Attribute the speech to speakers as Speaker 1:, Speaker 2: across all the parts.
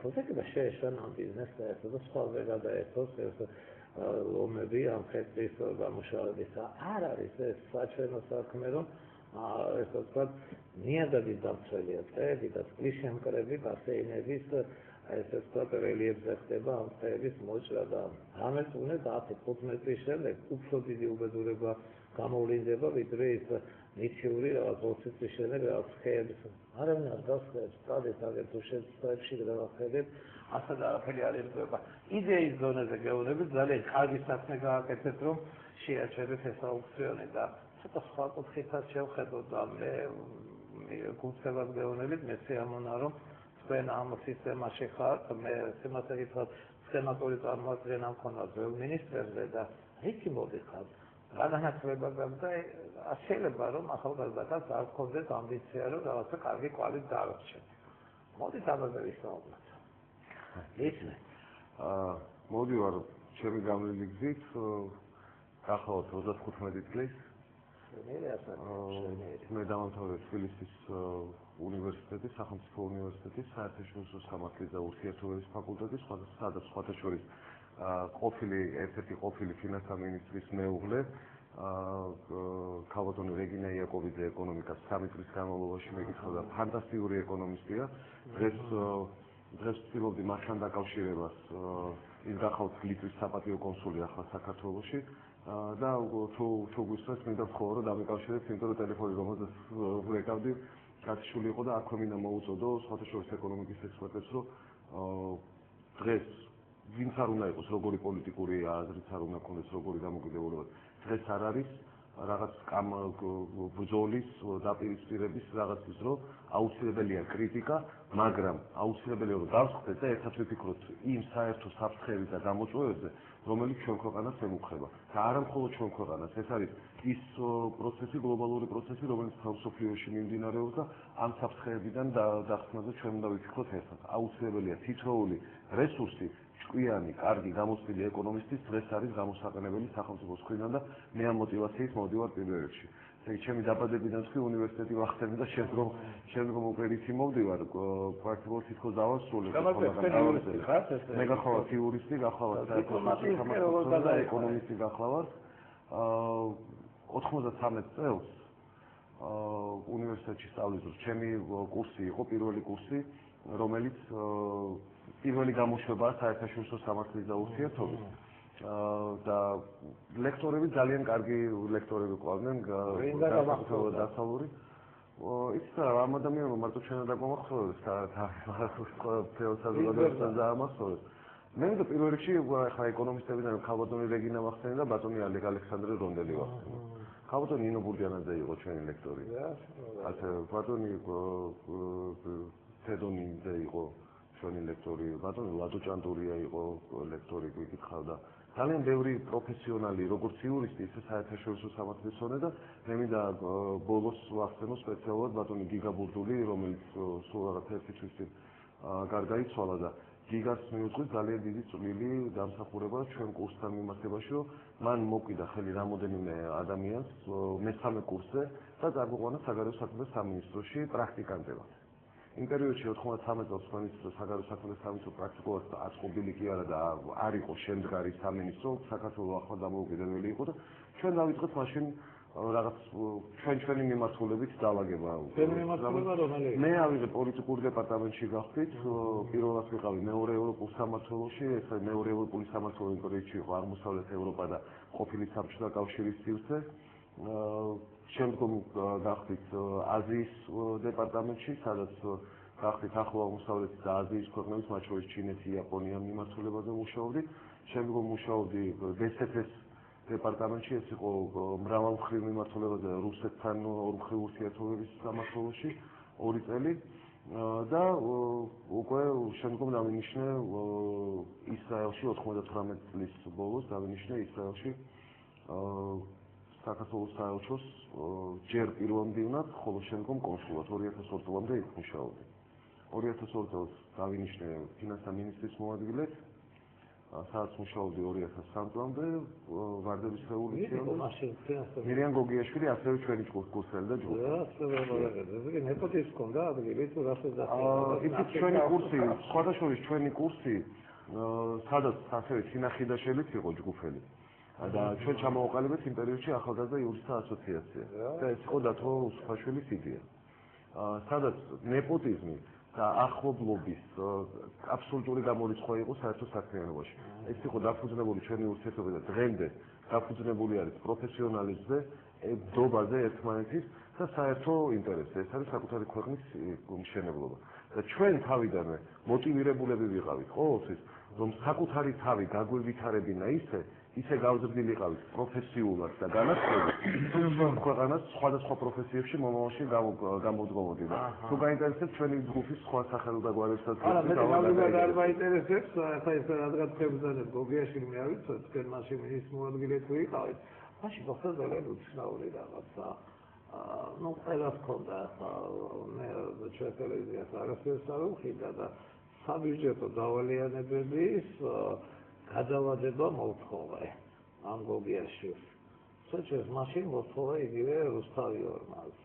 Speaker 1: ეხება შეეშანა ბიზნესს და სხვა გადაერთოს ეს ომები ამ ხეთის გამუშავების არ არის ეს საჩვენო საქმე რომ ესე ვთქვათ ნიადაგის დამცველია წეები და წყლის შემკრები ბასეინების ესე ვთქვათ რელიეფზე ხდება ამ წეების მოჭრა და ამას უნდა 10-15 წლის შემდეგ უფრო დიდი უბედურება გამოვლინდება ვიდრე ის ნიციური რაღაც 20 წლის შემდეგ რაღაც ხეების არავინ არ გასხდებს წადეს აგერ თუ შეცდოებში გადავახედეთ ასად არაფერი არ ირკვევა იდეის დონეზე გეუბნებით ძალიან კარგი საქმე გააკეთეთ რომ შეაჩერეთ ეს აუქციონი და ცოტა სხვა კუთხითაც შევხედოთ და მე გულწრფელად გეუბნებით მე სიამონა რომ თქვენ ამ სისტემაში ხართ მე სიმართლე გითხრათ სენატური წარმოადგენა მქონდა ძველ მინისტრებზე და რითი მოდიხართ რა განათლება გაქვს და შეიძლება რომ ახალგაზრდას არ გქონდეს ამბიცია რომ რაღაცა კარგი კვალი დაარჩენ მოდით ამაზე ვისაუბროთ ისე
Speaker 2: მოდი ვარ ჩემი გამლილი გზით გახლავთ 35 წლის მე დავამთავრე თბილისის უნივერსიტეტის სახელმწიფო უნივერსიტეტის საერთაშორისო სამართლის და ურთიერთობების ფაკულტეტის სადაც სხვათა შორის ყოფილი ერთ-ერთი ყოფილი ფინანსთა მინისტრის მეუღლე ქალბატონი რეგინა იაკობიძე ეკონომიკას 3 წლის განმავლობაში მეკითხავდა ფანტასტიკური ეკონომისტია დღეს ვცდილობდი მასთან დაკავშირებას ის გახავთ ლიტვის საპატიო კონსული ახლა საქართველოში და თუ გისურვებთ მინდა ვთქვა რომ დამიკავშირეთ იმიტომ რომ ტელეფონი რომელზეც ვეკავდი კაცშული იყო და აქვე მინდა მოუწოდო სხვათა შორის ეკონომიკის ექსპერტებს რომ დღეს ვინც არ უნდა იყოს როგორი პოლიტიკური აზრიც არ უნდა ქონდეს როგორი დამოკიდებულება დღეს არ არის რაღაც ბრძოლის დაპირისპირების რაღაცის რომ აუცილებელია კრიტიკა მაგრამ აუცილებელია რომ გავსხდეთ და ერთად ვიფიქროთ იმ საერთო საფრთხეების და გამოწვევებზე რომელიც ჩვენ ქვეყანას ემუქრება და არა მხოლოდ ჩვენ ქვეყანას ეს არის ის პროცესი გლობალური პროცესი რომელიც მსოფლიოში მიმდინარეობს და ამ საფრთხეებიდან დასხმაზე ჩვენ უნდა ვიფიქროთ ერთად აუცილებელია თითოეული რესურსი ჭკვიანი, კარგი, გამოცდილი ეკონომისტის დღეს არის გამოსაყენებელი სახელმწიფოს მხრიდან და მე ამ მოტივაციით მოვდივარ პირველ რიგში. ესე იგი, ჩემი დაბადებიდან თქვი უნივერსიტეტი ვახტენე და შემდგომ უპერიცი მოვდივარ, პრაქტიკულად თითქოს დავასრულე. მე გახლავართ იურისტი, გახლავართ საერთაშორისო ეკონომისტი გახლავართ. 93 წელს უნივერსიტეტში სწავლის დროს ჩემი კურსი იყო პირველი კურსი, რომელიც პირველი გამოშვებაა საერთაშორისო სამართლის და ურთიერთობის და ლექტორები ძალიან კარგი ლექტორები ყვავდნენ დასავლური იცით ამ ადამიანმა მარტო ჩვენ არ დაგვამახსოვრებს დაამახსოვრებს მე მინდა პირველ რიგში ახლა ეკონომისტებიდან ქალბატონი რეგინა ვახტენი და ბატონი ალექსანდრე რონდელი ვახტენი ქალბატონი ნინო ბურდიანაძე იყო ჩვენი ლექტორი ასე ბატონი თედონიძე იყო ჩვენი ლექტორი ბატონი ლადო ჭანტურია იყო ლექტორი გიკითხავდა ძალიან ბევრი პროფესიონალი როგორც იურისტი ისე საერთაშორისო სამართლის მცოდნე და მე მინდა ბოლოს ვახსენო სპეციალურად ბატონი გიგა ბურდული რომელიც სულ რაღაც 1 თვის წინ გარდაიცვალა და გიგას მიუძღვის ძალიან დიდი წვლილი დამსახურება ჩვენ კურსთან მიმართებაში რომ მან მოკვიდა ხელი რამოდენიმე ადამიანს მესამე კურსზე და წარმოყვანა საგარეო საქმეთა სამინისტროში პრაქტიკანტებად იმ პერიოდში 93 წელს სამინისტრო საგარეო საქმეთა სამინისტრო პრაქტიკულად აწყობილი კი არა და არ იყო შემდგარი სამინისტრო საქართველოს ახლა დამოუკიდებელი იყო და ჩვენ დავიწყეთ მაშინ რაღაც ჩვენი მიმართულებით დაალაგება მე ავიღე პოლიტიკური დეპარტამენტში გავხდით პირველად ვიყავი მეორე ევროპულ სამმართველოში ეს მეორე ევროპული სამმართველო იმპერიაში იყო აღმოსავლეთ ევროპა და ყოფილი საბჭოთა კავშირის სივრცე შემდგომ გავხდით აზიის დეპარტამენტში სადაც გავხდით ახლო აღმოსავლეთის და აზიის ქვეყნების მათ შორის ჩინეთი იაპონია მიმართულებაზე მუშაობდი შემდგომ მუშაობდი დსთ-ს დეპარტამენტში ეს იყო მრავალმხრივ მიმართულებაზე რუსეთთან ორმხრივ ურთიერთობების სამმართველოში 2 წელი და უკვე შემდგომ დავინიშნე ისრაელში 98 წლის ბოლოს დავინიშნე ისრაელში საქართველოს საელჩოს ჯერ პირველ მდივნად, ხოლო შემდგომ კონსულად 2002 წლამდე იქ მუშაობდი. 2002 წელს დავინიშნე ფინანსთა მინისტრის მოადგილედ სადაც მუშაობდი 2003 წლამდე ვარდების რევოლუციამდე. მირიან გოგიაშვილი ასევე ჩვენი კურსელი და ჯგუფი.
Speaker 1: ნეპოტიზმი ჰქონდა ადგილი თუ რასაც
Speaker 2: იცით ჩვენი კურსი, სხვადასხვა ჩვენი კურსი სადაც ასევე წინახიდაშელიც იყო ჯგუფელი. და ჩვენ ჩამოვაყალიბეთ იმ პერიოდში ახალგაზრდა იურისტთა ასოციაცია. და ეს იყო დათო უსუფაშვილის იდეა. სადაც ნეპოტიზმი და ახლობლობის აბსოლუტური გამორიცხვა იყო საერთო საქმიანობაში. ეს იყო დაფუძნებული ჩვენი ურთიერთობა და დღემდე დაფუძნებული არის პროფესიონალიზმზე, ებრძობაზე ერთმანეთის და საერთო ინტერესზე. ეს არის საკუთარი ქვეყნის მშენებლობა. და ჩვენ თავიდანვე მოტივირებულები ვიყავით ყოველთვის, რომ საკუთარი თავი გაგვევითარებინა ისე გავზრდილიყავით პროფესიულად და განათლებით, რომ ქვეყანას სხვადასხვა პროფესიებში მომავალში გამოვდგომოდით. თუ გაინტერესებს ჩვენი ჯგუფის სხვა სახელდაგვარებსაც
Speaker 1: არ მაინტერესებს, ახლა ეს რადგან ხებზანებ გოგიაშვილი მე არ ვიცი, თქვენ მაშინ მინის მოადგილე თუ იყავით, მაშინ გახდა ძალიან უცნაური რაღაცა. ну ყველას ჰქონდა ახლა მე ჩვენ ტელევიზიას არასდროს არ ვუხილდა და საბიუჯეტო დავალიანებების გადავადება მოთხოვე ამ გოგიაშვილს. საერთოდ მაშინ მოთხოვე იგივე რუსთავიორმას.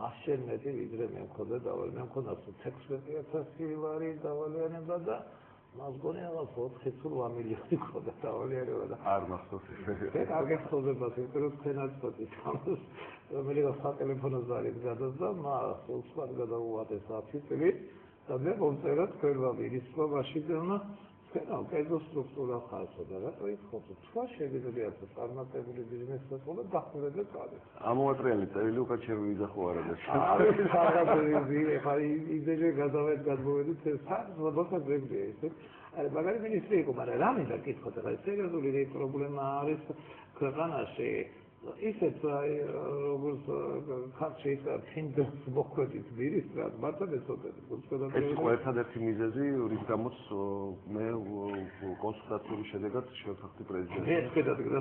Speaker 1: 100-შენ მეტი ვიდრე მე მქონდა დავალიანება, მე მქონდა 16,000 ლარი დავალიანება და მას გონი რაღაც 4 თუ 8 მილიონი მქონდა დავალიანება და
Speaker 2: არ მახსოვს
Speaker 1: ეს. არ გახსოვდება, იმიტომ რომ თქვენაც წოდით ამას, რომელიღაც სატელეფონო ზარით გადასდა, მას უცბად გადაუვადეს 10 წელი და მე მომწერა თქვენმა მინისტრობაში და Genau, კერძო სტრუქტურა ხარსო და რატო იხოთ, თქვა შეგიძლიათ წარმატებული ბიზნესსაც უნდა დახურებულ წადეს.
Speaker 2: ამოატრიალი წერილი უკაჩევი ვიზახო არა და
Speaker 1: არის რაღაცები, ეხლა იდეზე გადავედ გადმოვედით საერთოდ მოხდება ესე. არა, მაგარი მინისტრი იყო, მაგრამ რა მინდა კითხოთ, ახლა სერიოზული პრობლემა არის ქვეყანაში. ისეთ როგორც ხალხი ფინდოს მოხვედით მინისტრად, მართლა ეცოდეთ.
Speaker 2: ეს იყო ერთადერთი მიზეზი, რის გამოც მე კონსულტაციური შედეგად შევხდი პრეზიდენტს.
Speaker 1: ეს ხედავთ და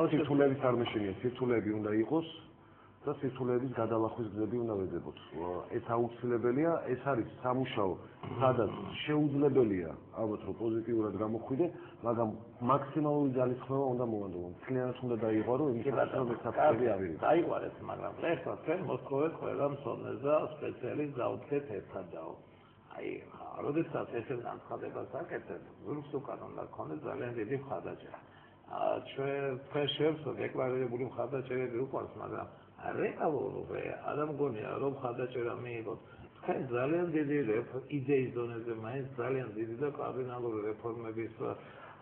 Speaker 2: სირთულეების არ მეშინია, სირთულეები უნდა იყოს და სირთულეების გადალახვის გზები უნდა ვეძებოთ. ეს აუცილებელია, ეს არის სამუშაო, სადაც შეუძლებელია ალბათ რომ პოზიტიურად გამოხვიდე, მაგრამ მაქსიმალური ძალისხმევა უნდა მოვანდო. მთლიანად უნდა დაიღვარო იმისათვის რომ ეს საფრთხე ავირიდო.
Speaker 1: დაიღვარეთ, მაგრამ ეხლა თქვენ მოსთხოვეთ ყველა მსოვნეს და სპეციალისტს დავუდგეთ ერთადაო. აი, როდესაც ესე განცხადებას აკეთებ, გულს უკან უნდა გქონდეს ძალიან დიდი მხარდაჭერა. ჩვენ შევსვათ დეკლარირებული მხარდაჭერები უყვარს, მაგრამ რეალურობე არ მგონია რომ მხარდაჭერა მიიღოთ. თქვენ ძალიან დიდი იდეის დონეზე მაინც ძალიან დიდი და კარდინალური რეფორმების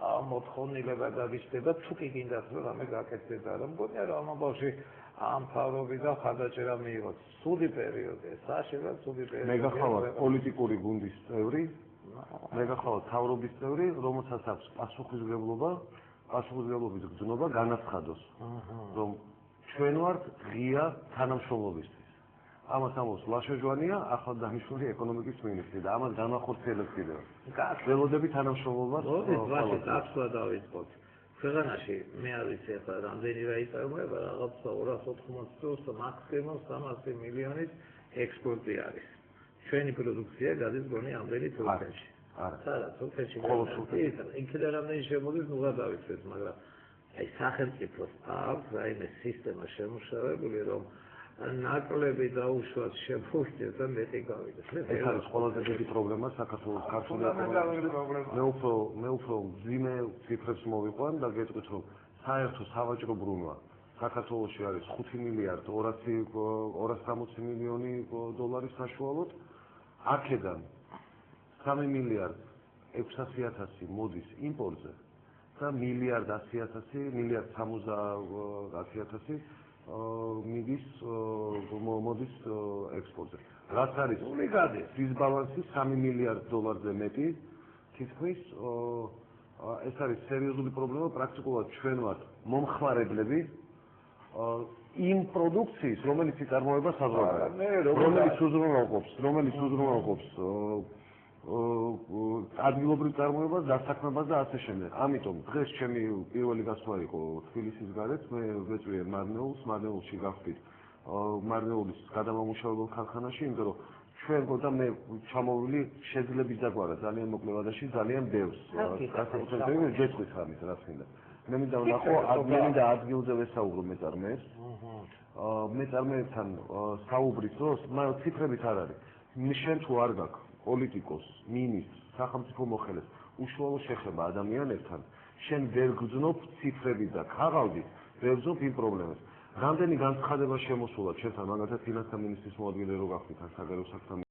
Speaker 1: მოთხოვნილება დაგიჩნდება, თუ კი გინდათ რომ ამე გაკეთდეს და არ მგონია რომ ამბავში ამ თავრობი და მხარდაჭერა მიიღოთ. სუდი პერიოდი, საშელა სუდი პერიოდი.
Speaker 2: მე გახავთ პოლიტიკური გუნდის წევრი, მე გახავთ თავრობის წევრი, რომელსაც აქვს პასუხისმგებლობის გზნობა განაცხადოს, რომ ჩვენ ვართ ღია თანამშრომლობისთვის. ამას ამბობს ლაშა ჟვანია, ახალ დანიშნული ეკონომიკის მინისტრი და ამას განახორციელებს კიდევ. ველოდები თანამშრომლობას.
Speaker 1: ვაშეთ ახლა დავიწყოთ. ქვეყანაში მე არ ვიცი ახლა რამდენი რა იწარმოება, რაღაც 280 წელს მაქსიმუმ 300 მილიონის ექსპორტი არის. ჩვენი პროდუქცია გადის გონი ამდენი თურქეთში. არა, თურქეთში. იქიდან რამდენი შემოდის, ნუ რა დავიწყეთ, მაგრამ აი სახელმწიფოს აქვს რაიმე სისტემა შემუშავებული, რომ ნაკლები დაუშვათ შემოვიდეს და მეტი გავიდეს.
Speaker 2: ეს არის ყველაზე დიდი პრობლემა საქართველოს ქართული ეკონომიკაში. მე უფრო მძიმე ციფრებს მოვიყვან და გეტყვით, რომ საერთო სავაჭრო ბრუნვა საქართველოში არის 5 მილიარდ 260 მილიონი დოლარი საშუალოდ. აქედან 3 მილიარდ 600.000 მოდის იმპორტზე და მილიარდ 60.000 მოდის ექსპორტზე. რაც არის დისბალანსი 3 მილიარდ დოლარზე მეტი, თითქმის ეს არის სერიოზული პრობლემა, პრაქტიკულად ჩვენ ვართ მომხმარებლები იმ პროდუქციის, რომელიც იწარმოება საზღვარგარეთ, რომელიც უზრუნველყოფს ადგილობრივ წარმოებას, დასაქმებას და ასე შემდეგ. ამიტომ დღეს ჩემი პირველი გასვლა იყო თბილისის გარეთ, მე ვეწვიე მარნეულში გავხდით მარნეულის გადამამუშავებელ ქარხანაში, იმიტომ რომ ჩვენ გონდა მე ჩამოვილი შეძლების დაგვარა ძალიან მოკლე ვადაში ძალიან ბევრს განსაკუთრებით ჯეწვის ხამის რაც მინდა მე მინდა ვნახო მინდა ადგილზე ვესაუბრო მეწარმეებს მეწარმეებთან საუბრის დროს მაგრამ ციფრებით არ არის შენ თუ არ გაქვს პოლიტიკოს მინისტრს სახელმწიფო მოხელეს უშუალო შეხება ადამიანებთან შენ ვერ გძნობ ციფრებით და ქაღალდით ვერ გძნობ იმ პრობლემებს რამდენი განცხადება შემოსულა ჩვენთან მაგალითად ფინანსთა მინისტრის მოადგილე რო გახდით ან საგარეო საქმეთა